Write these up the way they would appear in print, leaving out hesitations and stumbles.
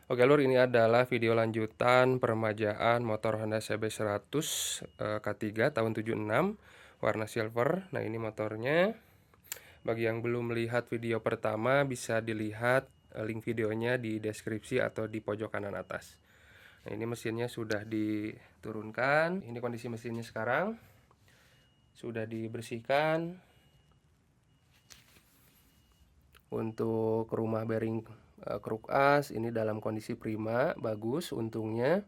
Oke Lur, ini adalah video lanjutan peremajaan motor Honda CB100 K3 tahun 76 warna silver. Nah, ini motornya. Bagi yang belum melihat video pertama, bisa dilihat link videonya di deskripsi atau di pojok kanan atas. Nah, ini mesinnya sudah diturunkan. Ini kondisi mesinnya sekarang. Sudah dibersihkan. Untuk rumah bearing kruk as ini dalam kondisi prima, bagus untungnya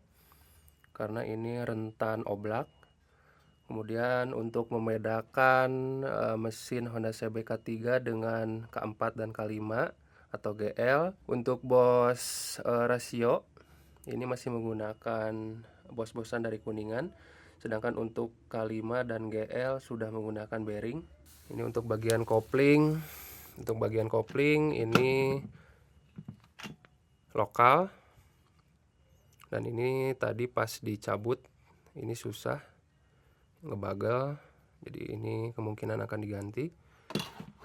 karena ini rentan oblak. Kemudian untuk membedakan mesin Honda CB K3 dengan K4 dan K5 atau GL, untuk bos rasio ini masih menggunakan bos-bosan dari Kuningan, sedangkan untuk K5 dan GL sudah menggunakan bearing. Ini untuk bagian kopling. Untuk bagian kopling ini lokal, dan ini tadi pas dicabut ini susah ngebagal, jadi ini kemungkinan akan diganti.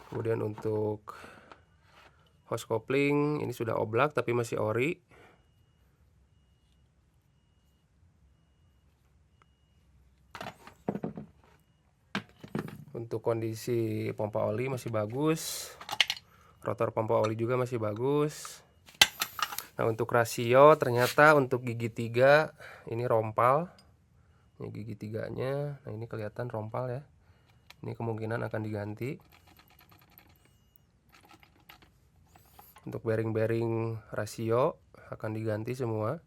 Kemudian untuk hose kopling ini sudah oblak tapi masih ori. Untuk kondisi pompa oli masih bagus, rotor pompa oli juga masih bagus. Nah, untuk rasio ternyata untuk gigi 3 ini rompal. Ini gigi 3-nya. Nah, ini kelihatan rompal ya. Ini kemungkinan akan diganti. Untuk bearing-bearing rasio akan diganti semua.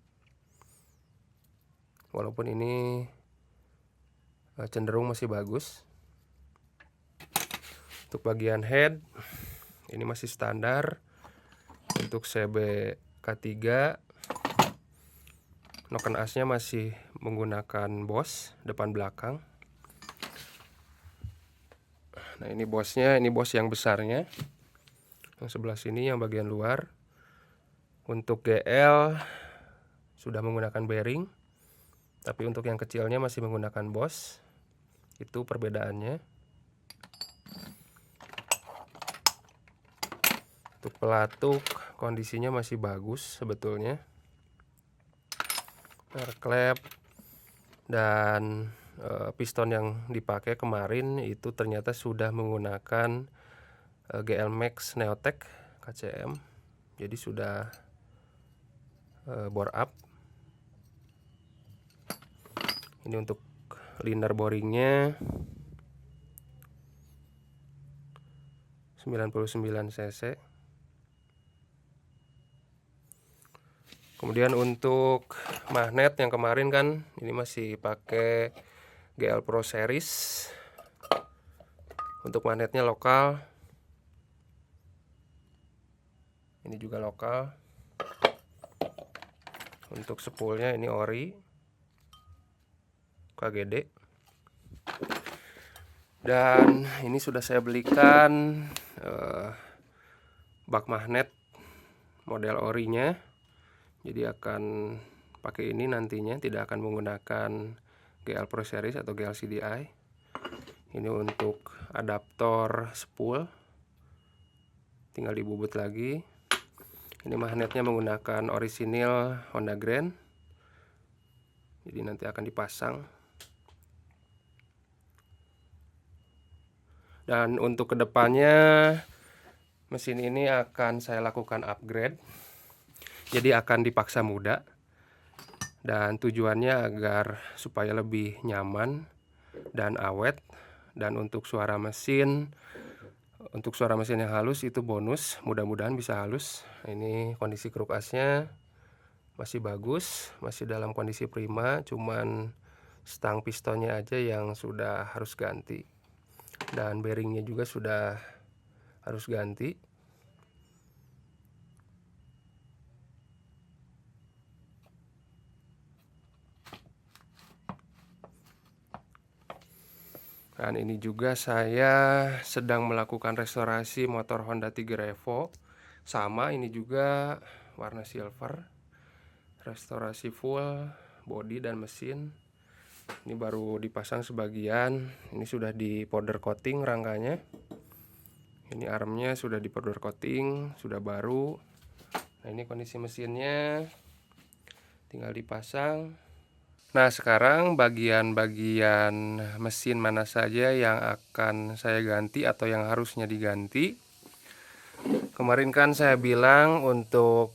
Walaupun ini cenderung masih bagus. Untuk bagian head ini masih standar. Untuk CB K3 noken asnya masih menggunakan bos depan belakang. Nah, ini bosnya, ini bos yang besarnya. Yang sebelah sini yang bagian luar. Untuk GL sudah menggunakan bearing, tapi untuk yang kecilnya masih menggunakan bos. Itu perbedaannya. Untuk pelatuk kondisinya masih bagus sebetulnya. Air klep dan piston yang dipakai kemarin itu ternyata sudah menggunakan GL Max Neotech KCM, jadi sudah bore up. Ini untuk liner boringnya 99 cc. Kemudian untuk magnet yang kemarin kan ini masih pakai GL Pro Series. Untuk magnetnya lokal. Ini juga lokal. Untuk spoolnya ini ori KGD. Dan ini sudah saya belikan bak magnet model orinya. Jadi akan pakai ini nantinya, tidak akan menggunakan GL Pro Series atau GL CDI. Ini untuk adaptor spool, tinggal dibubut lagi. Ini magnetnya menggunakan orisinil Honda Grand, jadi nanti akan dipasang. Dan untuk kedepannya mesin ini akan saya lakukan upgrade, jadi akan dipaksa muda, dan tujuannya agar supaya lebih nyaman dan awet. Dan untuk suara mesin yang halus itu bonus, mudah-mudahan bisa halus. Ini kondisi kruk asnya masih bagus, masih dalam kondisi prima, cuman stang pistonnya aja yang sudah harus ganti, dan bearingnya juga sudah harus ganti. Dan ini juga saya sedang melakukan restorasi motor Honda Tiger Evo. Sama, ini juga warna silver. Restorasi full bodi dan mesin. Ini baru dipasang sebagian. Ini sudah di powder coating rangkanya. Ini armnya sudah di powder coating, sudah baru. Nah, ini kondisi mesinnya, tinggal dipasang. Nah, sekarang bagian-bagian mesin mana saja yang akan saya ganti atau yang harusnya diganti. Kemarin kan saya bilang untuk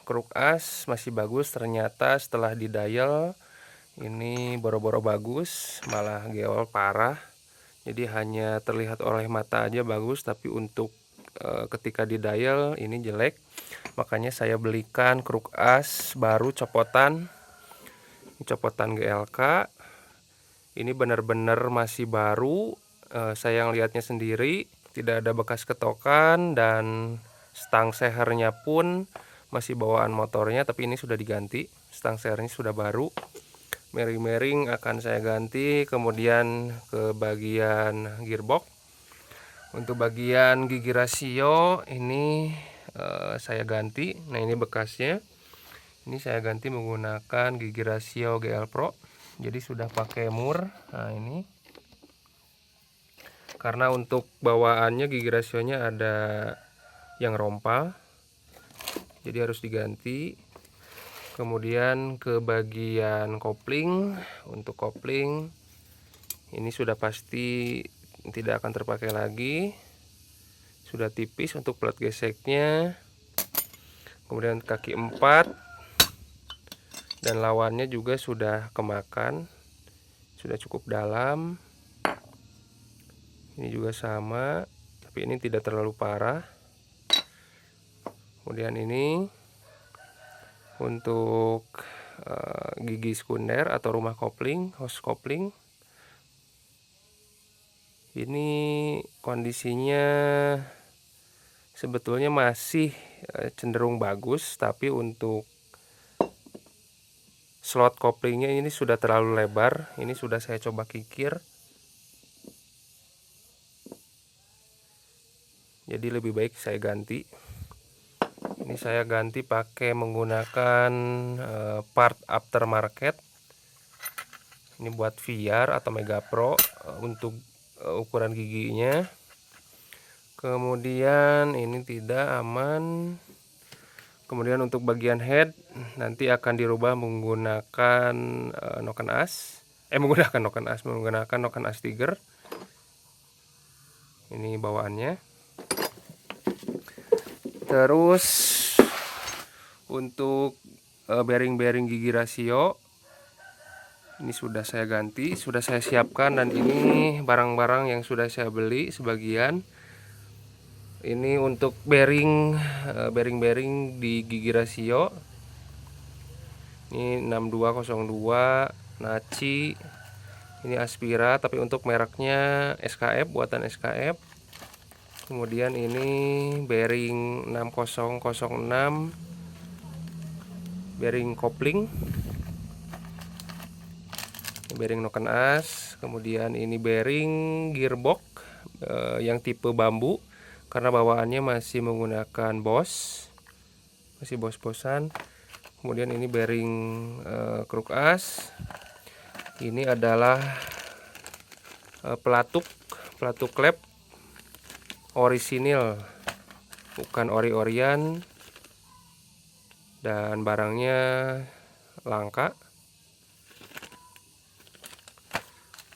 kruk as masih bagus, ternyata setelah di dial ini boro-boro bagus, malah geol parah. Jadi hanya terlihat oleh mata aja bagus, tapi untuk ketika di dial ini jelek. Makanya saya belikan kruk as baru copotan GLK. Ini benar-benar masih baru. Saya yang lihatnya sendiri, tidak ada bekas ketokan, dan stang sehernya pun masih bawaan motornya, tapi ini sudah diganti. Stang sehernya sudah baru. Miring-miring akan saya ganti. Kemudian ke bagian gearbox. Untuk bagian gigi rasio ini saya ganti. Nah, ini bekasnya. Ini saya ganti menggunakan gigi rasio GL Pro. Jadi sudah pakai mur. Nah, ini karena untuk bawaannya gigi rasionya ada yang rompal, jadi harus diganti. Kemudian ke bagian kopling. Untuk kopling ini sudah pasti tidak akan terpakai lagi, sudah tipis untuk plat geseknya. Kemudian kaki 4 dan lawannya juga sudah kemakan, sudah cukup dalam. Ini juga sama, tapi ini tidak terlalu parah. Kemudian ini untuk gigi sekunder atau rumah kopling, hose kopling. Ini kondisinya sebetulnya masih cenderung bagus, tapi untuk slot koplingnya ini sudah terlalu lebar. Ini sudah saya coba kikir, jadi lebih baik saya ganti. Ini saya ganti pakai menggunakan part aftermarket. Ini buat VR atau Mega Pro untuk ukuran giginya. Kemudian ini tidak aman. Kemudian untuk bagian head nanti akan dirubah menggunakan noken as. Menggunakan noken as Tiger. Ini bawaannya. Terus untuk bearing-bearing gigi rasio ini sudah saya ganti, sudah saya siapkan, dan ini barang-barang yang sudah saya beli sebagian. Ini untuk bearing di gigi rasio. Ini 6202 Naci. Ini Aspira, tapi untuk mereknya SKF, buatan SKF. Kemudian ini bearing 6006, bearing kopling, bearing noken as. Kemudian ini bearing gearbox yang tipe bambu, karena bawaannya masih menggunakan Boss, masih bos-bosan. Kemudian ini bearing kruk as. Ini adalah pelatuk klep orisinil, bukan ori-orian, dan barangnya langka.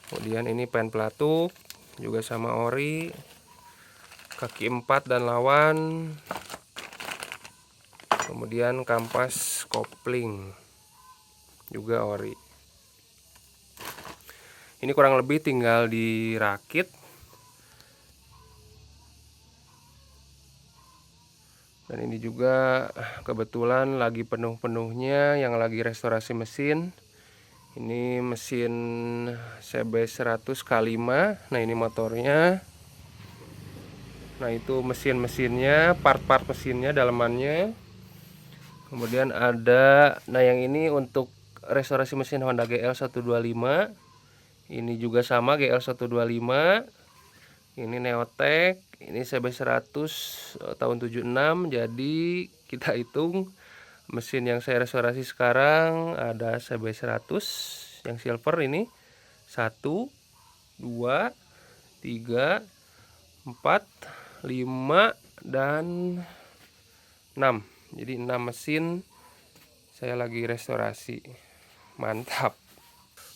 Kemudian ini pen pelatuk juga sama ori, kaki 4 dan lawan. Kemudian kampas kopling juga ori. Ini kurang lebih tinggal dirakit. Dan ini juga kebetulan lagi penuh-penuhnya yang lagi restorasi mesin. Ini mesin CB100 K5. Nah, ini motornya. Nah, itu mesinnya, part-part mesinnya, dalemannya. Kemudian ada, nah yang ini untuk restorasi mesin Honda GL125. Ini juga sama GL125. Ini Neotek, ini CB100 tahun 76. Jadi kita hitung mesin yang saya restorasi sekarang ada CB100 yang silver ini 1, 2, 3, 4, 5, dan 6. Jadi 6 mesin saya lagi restorasi. Mantap.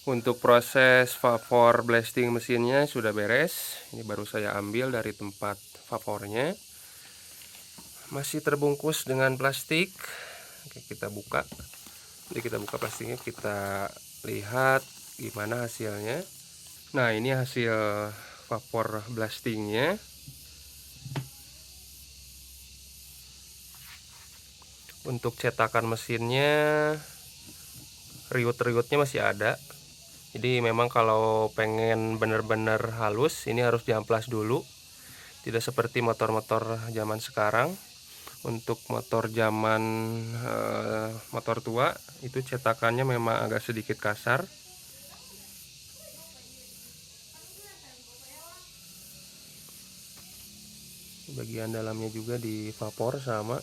Untuk proses vapor blasting mesinnya sudah beres. Ini baru saya ambil dari tempat vapornya. Masih terbungkus dengan plastik. Oke, kita buka. Jadi kita buka plastiknya, kita lihat gimana hasilnya. Nah, ini hasil vapor blastingnya. Untuk cetakan mesinnya, riut-riutnya masih ada. Jadi memang kalau pengen bener-bener halus, ini harus diamplas dulu. Tidak seperti motor-motor zaman sekarang. Untuk motor zaman motor tua, itu cetakannya memang agak sedikit kasar. Bagian dalamnya juga di vapor sama.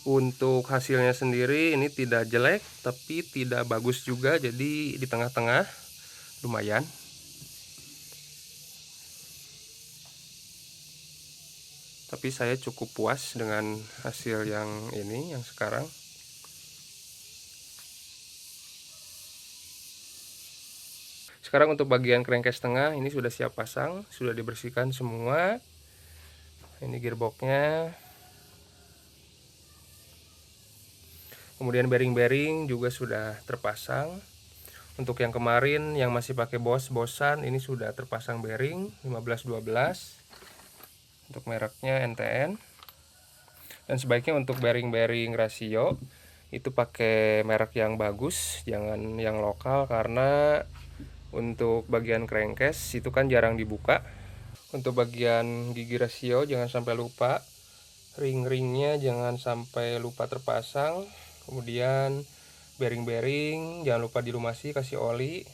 Untuk hasilnya sendiri ini tidak jelek, tapi tidak bagus juga, jadi di tengah-tengah, lumayan. Tapi saya cukup puas dengan hasil yang ini, yang sekarang. Sekarang untuk bagian crankcase tengah, ini sudah siap pasang, sudah dibersihkan semua. Ini gearboxnya. Kemudian bearing-bearing juga sudah terpasang. Untuk yang kemarin yang masih pakai bosan, ini sudah terpasang bearing 15-12. Untuk mereknya NTN. Dan sebaiknya untuk bearing-bearing rasio itu pakai merek yang bagus, jangan yang lokal, karena untuk bagian crankcase itu kan jarang dibuka. Untuk bagian gigi rasio jangan sampai lupa, ring-ringnya jangan sampai lupa terpasang. Kemudian bearing-bearing jangan lupa dilumasi, kasih oli.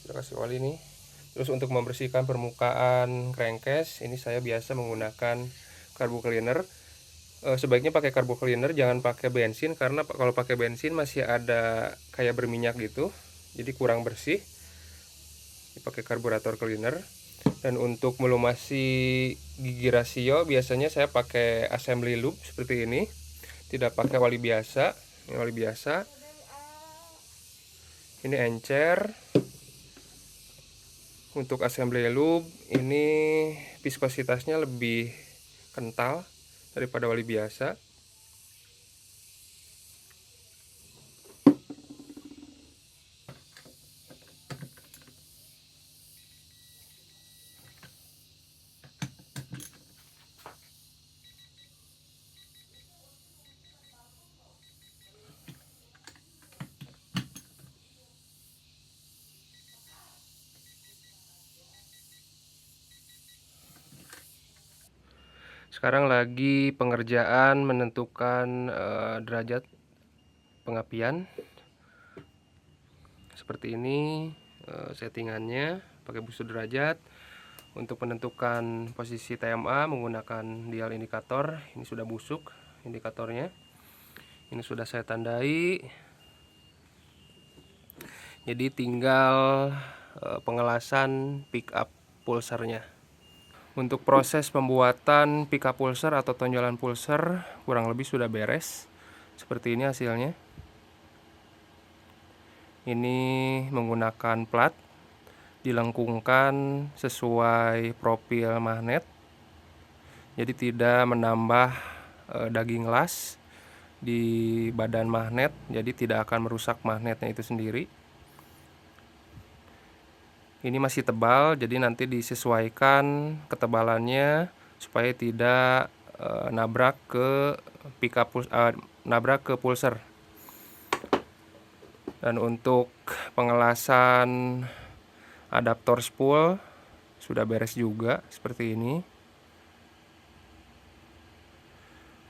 Sudah kasih oli nih. Terus untuk membersihkan permukaan crankcase, ini saya biasa menggunakan carbo cleaner. Sebaiknya pakai carbo cleaner, jangan pakai bensin, karena kalau pakai bensin masih ada kayak berminyak gitu, jadi kurang bersih. Dipakai karburator cleaner. Dan untuk melumasi gigi rasio biasanya saya pakai assembly lube seperti ini, tidak pakai oli biasa. Ini oli biasa. Ini encer. Untuk assembly lube ini viskositasnya lebih kental daripada oli biasa. Sekarang lagi pengerjaan menentukan derajat pengapian. Seperti ini settingannya, pakai busur derajat. Untuk menentukan posisi TMA menggunakan dial indikator. Ini sudah busuk indikatornya. Ini sudah saya tandai. Jadi tinggal pengelasan pick up pulsernya. Untuk proses pembuatan pickup pulser atau tonjolan pulser kurang lebih sudah beres. Seperti ini hasilnya. Ini menggunakan plat, dilengkungkan sesuai profil magnet. Jadi tidak menambah daging las di badan magnet, jadi tidak akan merusak magnetnya itu sendiri. Ini masih tebal, jadi nanti disesuaikan ketebalannya supaya tidak nabrak ke nabrak ke pulser. Dan untuk pengelasan adaptor spool sudah beres juga seperti ini.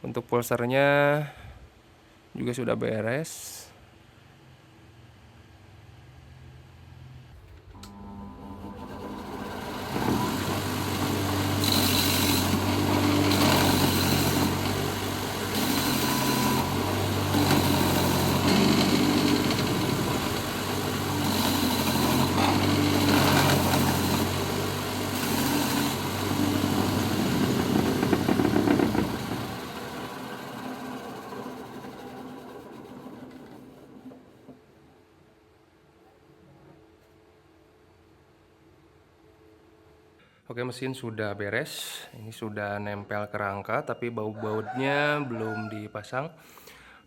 Untuk pulsernya juga sudah beres. Oke, mesin sudah beres. Ini sudah nempel ke rangka, tapi baut-bautnya belum dipasang.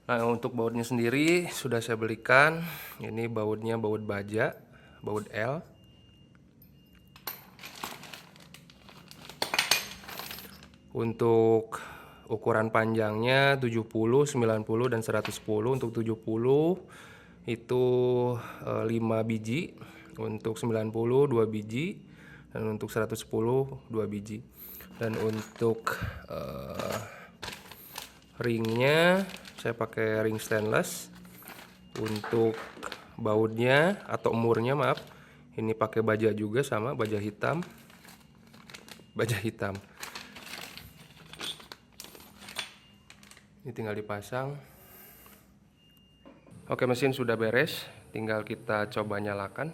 Nah, untuk bautnya sendiri sudah saya belikan. Ini bautnya baut baja, baut L. Untuk ukuran panjangnya 70, 90, dan 110. Untuk 70 itu 5 biji, untuk 90 2 biji, dan untuk 110 2 biji. Dan untuk ringnya saya pakai ring stainless. Untuk bautnya atau umurnya, maaf, ini pakai baja juga, sama baja hitam. Ini tinggal dipasang. Oke, mesin sudah beres, tinggal kita coba nyalakan.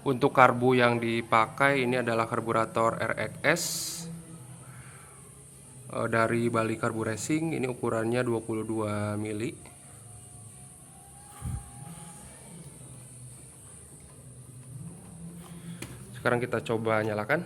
Untuk karbu yang dipakai ini adalah karburator RXS dari Bali Karbu Racing. Ini ukurannya 22 mili. Sekarang kita coba nyalakan.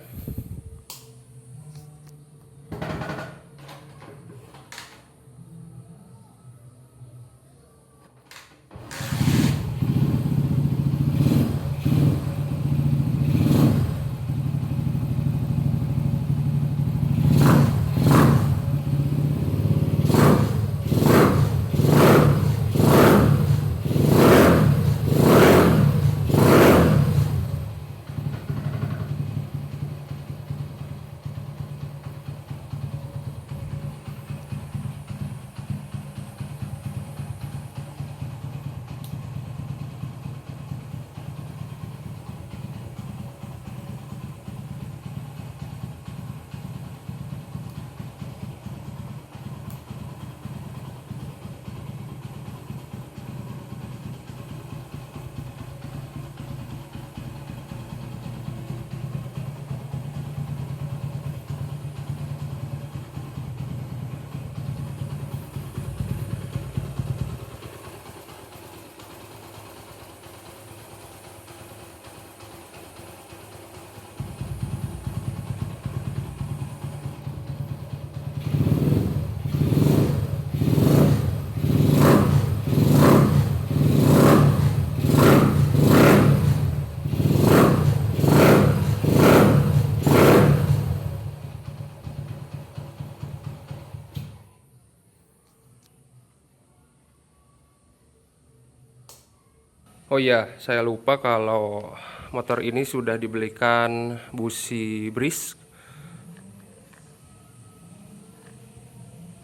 Oh iya, saya lupa kalau motor ini sudah dibelikan busi bris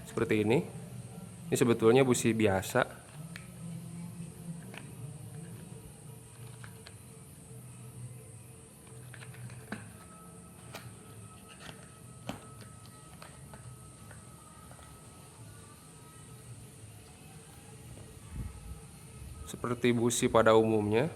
seperti ini. Ini sebetulnya busi biasa. Seperti busi pada umumnya.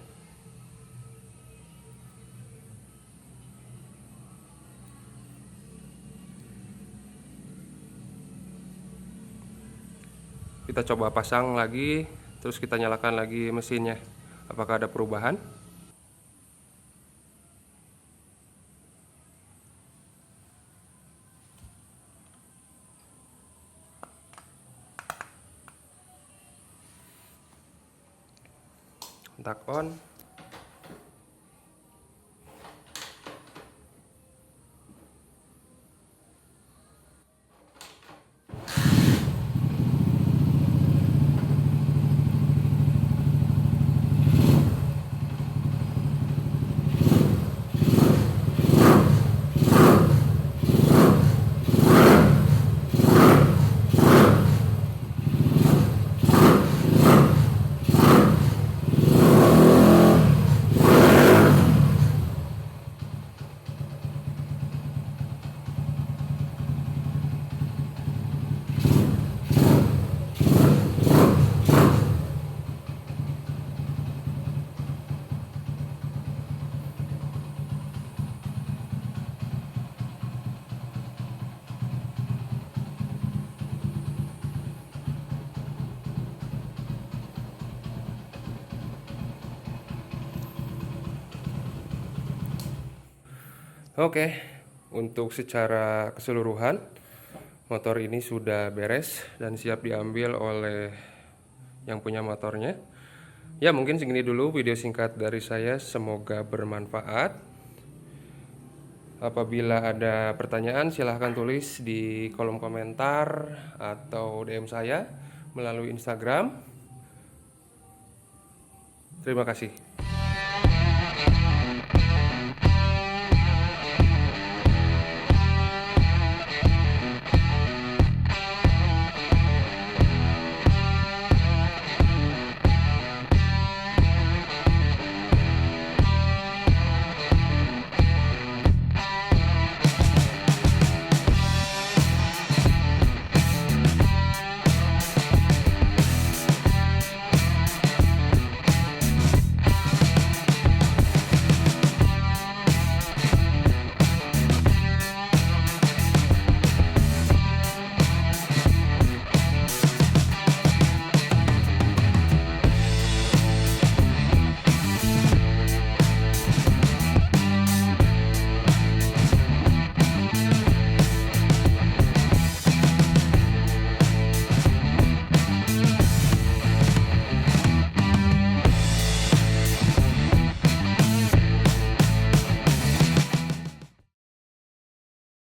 Kita coba pasang lagi, terus kita nyalakan lagi mesinnya. Apakah ada perubahan? Kontak on. Oke, untuk secara keseluruhan motor ini sudah beres dan siap diambil oleh yang punya motornya. Ya, mungkin segini dulu video singkat dari saya, semoga bermanfaat. Apabila ada pertanyaan silahkan tulis di kolom komentar atau DM saya melalui Instagram. Terima kasih.